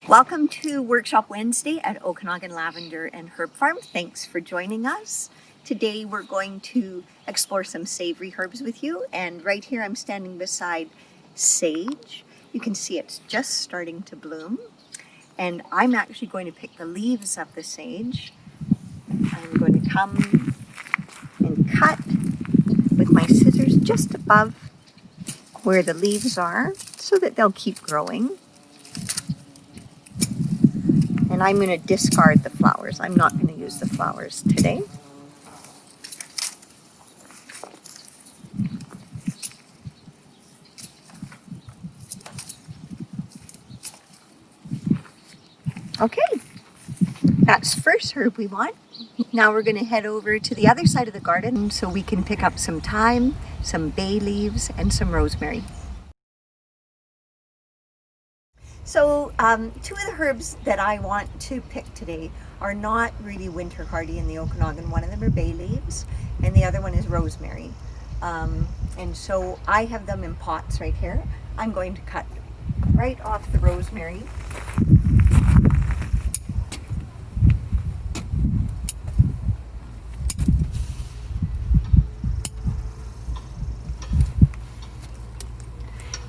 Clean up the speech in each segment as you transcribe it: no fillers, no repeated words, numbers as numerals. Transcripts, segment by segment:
Welcome to Workshop Wednesday at Okanagan Lavender and Herb Farm. Thanks for joining us. Today we're going to explore some savory herbs with you, and right here I'm standing beside sage. You can see it's just starting to bloom, and I'm actually going to pick the leaves of the sage. I'm going to come and cut with my scissors just above where the leaves are so that they'll keep growing. And I'm going to discard the flowers. I'm not going to use the flowers today. Okay, that's the first herb we want. Now we're going to head over to the other side of the garden so we can pick up some thyme, some bay leaves, and some rosemary. So two of the herbs that I want to pick today are not really winter hardy in the Okanagan. One of them are bay leaves and the other one is rosemary. And so I have them in pots right here. I'm going to cut right off the rosemary.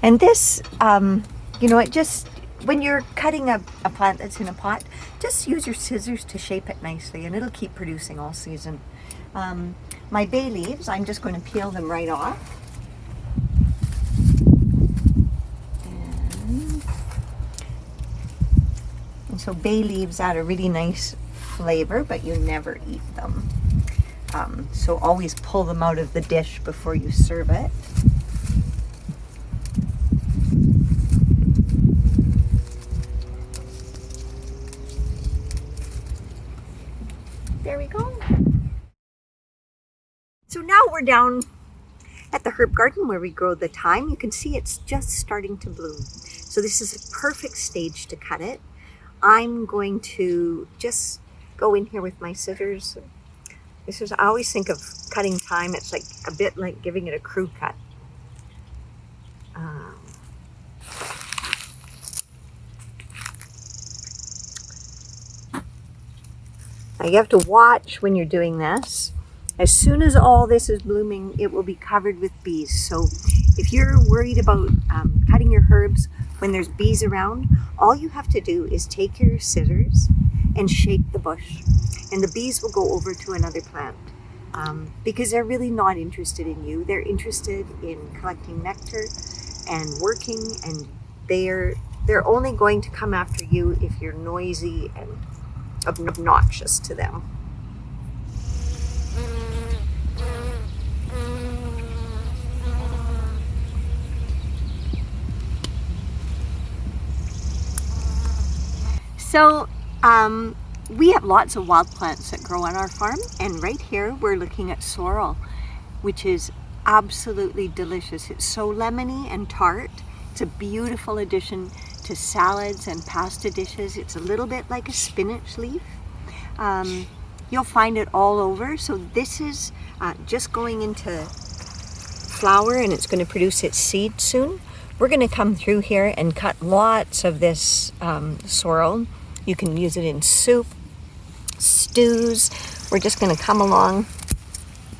And this, it just, when you're cutting a plant that's in a pot, just use your scissors to shape it nicely and it'll keep producing all season. My bay leaves, I'm just going to peel them right off. And so bay leaves add a really nice flavor, but you never eat them. So always pull them out of the dish before you serve it. There we go. So now we're down at the herb garden where we grow the thyme. You can see it's just starting to bloom. So this is a perfect stage to cut it. I'm going to just go in here with my scissors. I always think of cutting thyme, it's like a bit like giving it a crew cut. Now you have to watch when you're doing this. As soon as all this is blooming, it will be covered with bees. So if you're worried about cutting your herbs when there's bees around, all you have to do is take your scissors and shake the bush. And the bees will go over to another plant because they're really not interested in you. They're interested in collecting nectar and working, and they're only going to come after you if you're noisy and obnoxious to them. So we have lots of wild plants that grow on our farm, and right here we're looking at sorrel, which is absolutely delicious. It's so lemony and tart. It's a beautiful addition to salads and pasta dishes. It's a little bit like a spinach leaf. You'll find it all over. So this is just going into flower, and it's going to produce its seed soon. We're going to come through here and cut lots of this sorrel. You can use it in soup, stews. We're just going to come along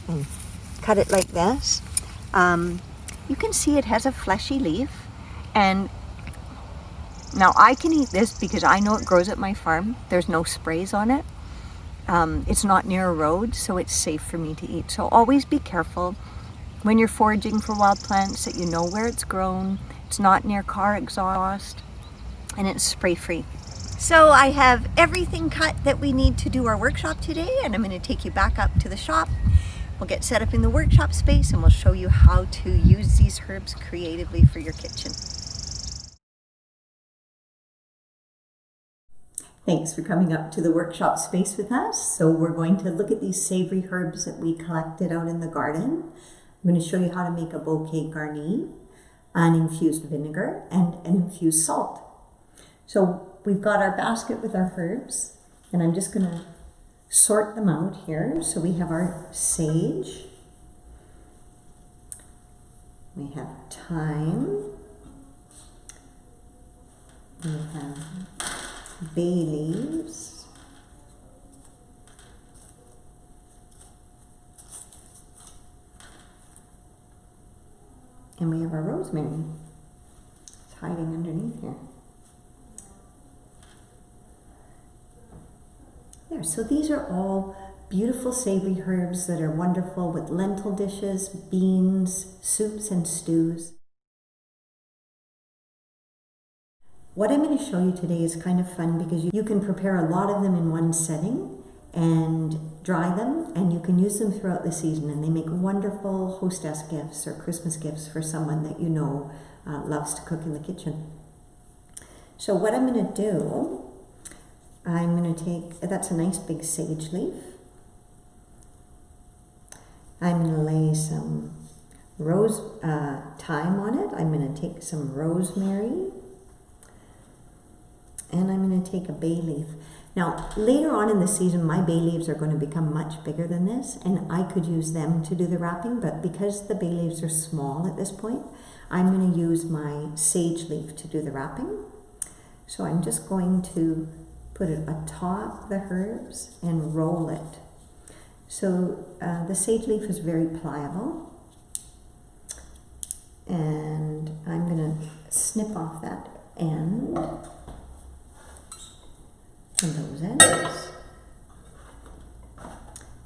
and cut it like this. You can see it has a fleshy leaf, and now I can eat this because I know it grows at my farm. There's no sprays on it. It's not near a road, so it's safe for me to eat. So always be careful when you're foraging for wild plants that you know where it's grown. It's not near car exhaust, and it's spray-free. So I have everything cut that we need to do our workshop today, and I'm going to take you back up to the shop. We'll get set up in the workshop space, and we'll show you how to use these herbs creatively for your kitchen. Thanks for coming up to the workshop space with us. So we're going to look at these savory herbs that we collected out in the garden. I'm going to show you how to make a bouquet garni, an infused vinegar, and an infused salt. So we've got our basket with our herbs, and I'm just going to sort them out here. So we have our sage, we have thyme, we have bay leaves. And we have our rosemary. It's hiding underneath here. There, so these are all beautiful savory herbs that are wonderful with lentil dishes, beans, soups, and stews. What I'm going to show you today is kind of fun because you can prepare a lot of them in one setting and dry them, and you can use them throughout the season, and they make wonderful hostess gifts or Christmas gifts for someone that you know loves to cook in the kitchen. So what I'm going to do, I'm going to take, that's a nice big sage leaf. I'm going to lay some thyme on it. I'm going to take some rosemary, and I'm going to take a bay leaf. Now, later on in the season, my bay leaves are going to become much bigger than this, and I could use them to do the wrapping, but because the bay leaves are small at this point, I'm going to use my sage leaf to do the wrapping. So I'm just going to put it atop the herbs and roll it. So the sage leaf is very pliable, and I'm going to snip off that end and those ends.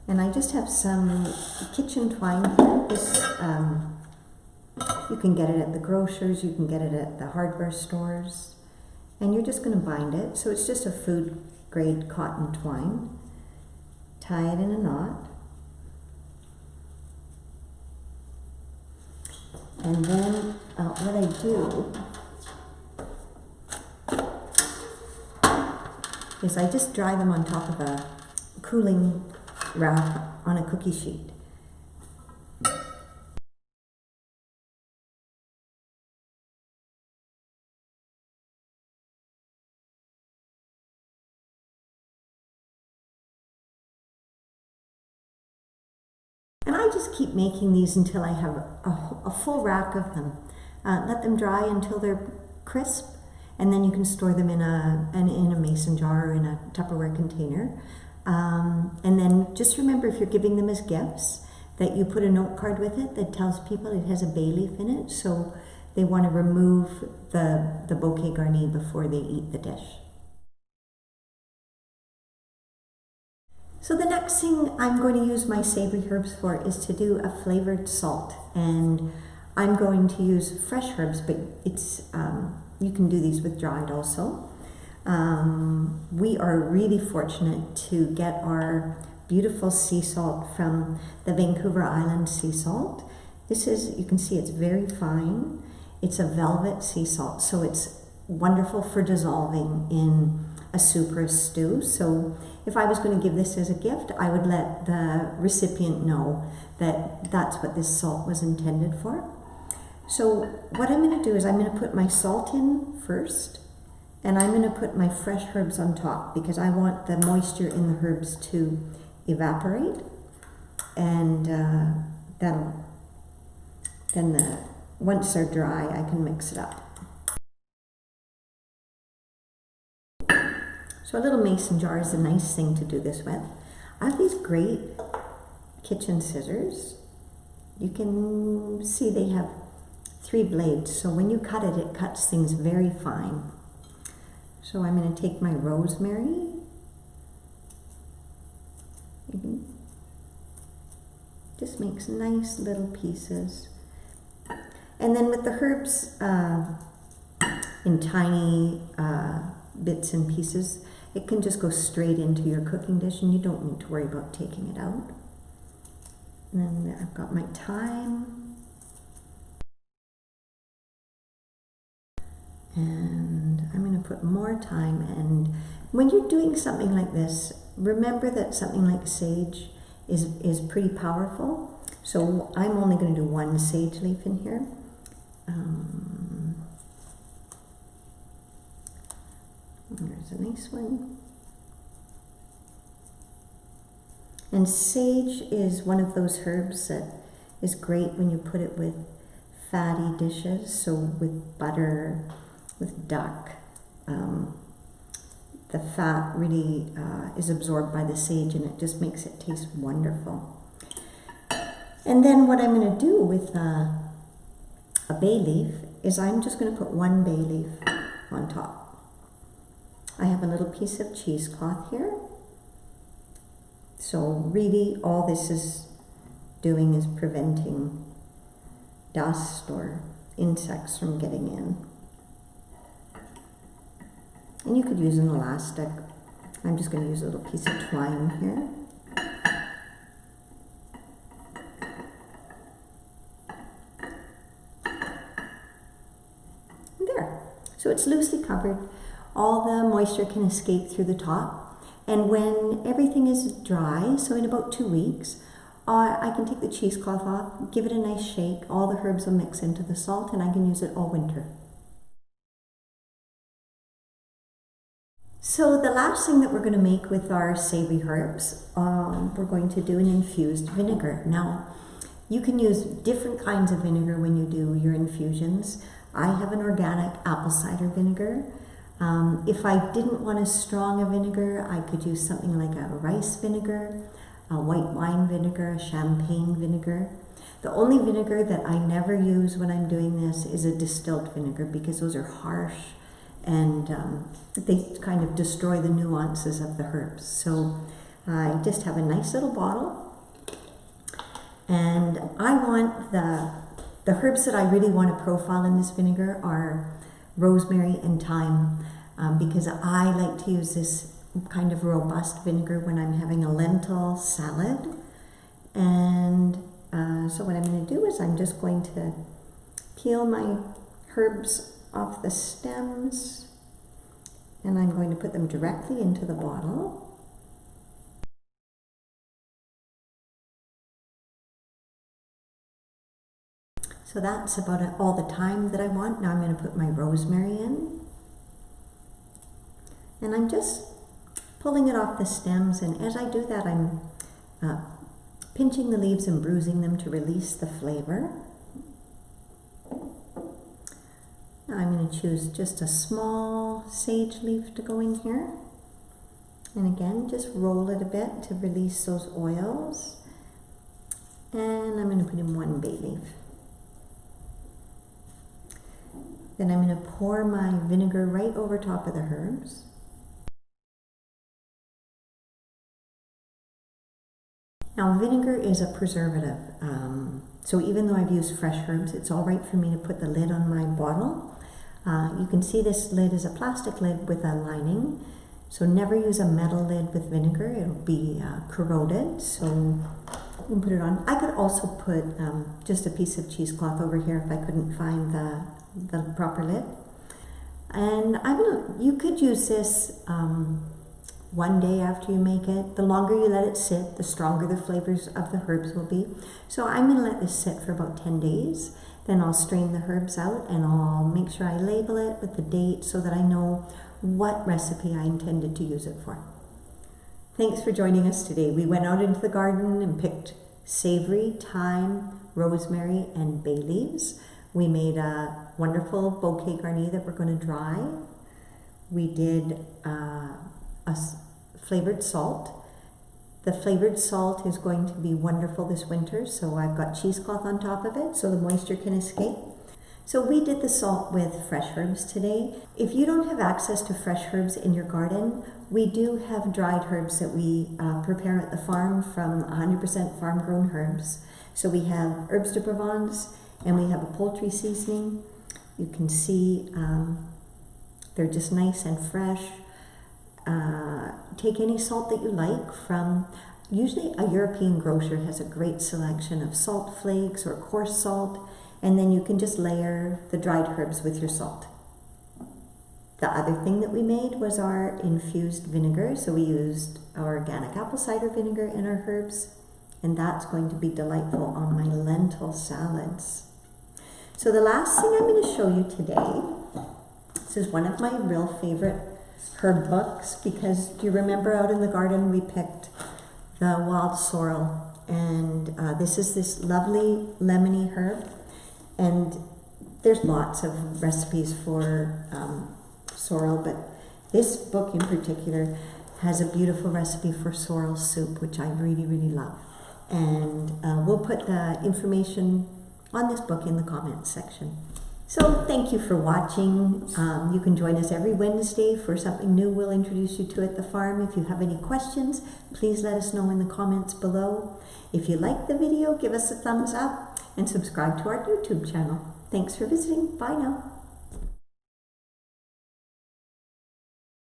And I just have some kitchen twine here. This, you can get it at the grocers, you can get it at the hardware stores, and you're just going to bind it. So it's just a food grade cotton twine. Tie it in a knot. And then what I do is I just dry them on top of a cooling wrap on a cookie sheet. And I just keep making these until I have a full rack of them. Let them dry until they're crisp, and then you can store them in a mason jar or in a Tupperware container. And then just remember, if you're giving them as gifts, that you put a note card with it that tells people it has a bay leaf in it, so they want to remove the bouquet garni before they eat the dish. So the next thing I'm going to use my savory herbs for is to do a flavored salt, and I'm going to use fresh herbs, but it's you can do these with dried also. We are really fortunate to get our beautiful sea salt from the Vancouver Island sea salt. This is, you can see it's very fine. It's a velvet sea salt, so it's wonderful for dissolving in a soup or a stew. So if I was going to give this as a gift, I would let the recipient know that that's what this salt was intended for. So what I'm going to do is I'm going to put my salt in first, and I'm going to put my fresh herbs on top because I want the moisture in the herbs to evaporate, and once they're dry, I can mix it up. So a little mason jar is a nice thing to do this with. I have these great kitchen scissors. You can see they have 3 blades, so when you cut it, it cuts things very fine. So I'm going to take my rosemary. Just makes nice little pieces. And then with the herbs in tiny bits and pieces, it can just go straight into your cooking dish, and you don't need to worry about taking it out. And then I've got my thyme. And I'm going to put more thyme. And when you're doing something like this, remember that something like sage is pretty powerful. So I'm only going to do 1 sage leaf in here. There's a nice one. And sage is one of those herbs that is great when you put it with fatty dishes, so with butter, with duck. the fat really is absorbed by the sage, and it just makes it taste wonderful. And then what I'm going to do with a bay leaf is I'm just going to put one bay leaf on top. I have a little piece of cheesecloth here. So really all this is doing is preventing dust or insects from getting in. And you could use an elastic. I'm just going to use a little piece of twine here. And there. So it's loosely covered. All the moisture can escape through the top. And when everything is dry, so in about 2 weeks, I can take the cheesecloth off, give it a nice shake, all the herbs will mix into the salt, and I can use it all winter. So the last thing that we're going to make with our savory herbs, we're going to do an infused vinegar. Now, you can use different kinds of vinegar when you do your infusions. I have an organic apple cider vinegar. If I didn't want as strong a vinegar, I could use something like a rice vinegar, a white wine vinegar, a champagne vinegar. The only vinegar that I never use when I'm doing this is a distilled vinegar, because those are harsh and they kind of destroy the nuances of the herbs. So I just have a nice little bottle, and I want the herbs that I really want to profile in this vinegar are rosemary and thyme, because I like to use this kind of robust vinegar when I'm having a lentil salad. And so what I'm going to do is I'm just going to peel my herbs off the stems, and I'm going to put them directly into the bottle. So that's about all the thyme that I want. Now I'm going to put my rosemary in, and I'm just pulling it off the stems, and as I do that I'm pinching the leaves and bruising them to release the flavor. Now I'm going to choose just a small sage leaf to go in here, and again just roll it a bit to release those oils, and I'm going to put in one bay leaf. Then I'm going to pour my vinegar right over top of the herbs. Now vinegar is a preservative, so even though I've used fresh herbs, it's all right for me to put the lid on my bottle. You can see this lid is a plastic lid with a lining, so never use a metal lid with vinegar, it'll be corroded, so you can put it on. I could also put just a piece of cheesecloth over here if I couldn't find the proper lid. And you could use this one day after you make it. The longer you let it sit, the stronger the flavors of the herbs will be. So I'm going to let this sit for about 10 days. Then I'll strain the herbs out, and I'll make sure I label it with the date so that I know what recipe I intended to use it for. Thanks for joining us today. We went out into the garden and picked savory, thyme, rosemary, and bay leaves. We made a wonderful bouquet garni that we're going to dry. We did a flavored salt. The flavored salt is going to be wonderful this winter, so I've got cheesecloth on top of it so the moisture can escape. So we did the salt with fresh herbs today. If you don't have access to fresh herbs in your garden, we do have dried herbs that we prepare at the farm from 100% farm-grown herbs. So we have herbs de Provence, and we have a poultry seasoning. You can see they're just nice and fresh. Take any salt that you like from, usually a European grocer has a great selection of salt flakes or coarse salt, and then you can just layer the dried herbs with your salt. The other thing that we made was our infused vinegar. So we used our organic apple cider vinegar in our herbs, and that's going to be delightful on my lentil salads. So the last thing I'm going to show you today, this is one of my real favorite herb books, because do you remember out in the garden we picked the wild sorrel, and this is this lovely lemony herb, and there's lots of recipes for sorrel, but This book in particular has a beautiful recipe for sorrel soup, which I really, really love. And we'll put the information on this book in the comments section. So thank you for watching. You can join us every Wednesday for something new we'll introduce you to at the farm. If you have any questions, please let us know in the comments below. If you like the video, give us a thumbs up and subscribe to our YouTube channel. Thanks for visiting. Bye now.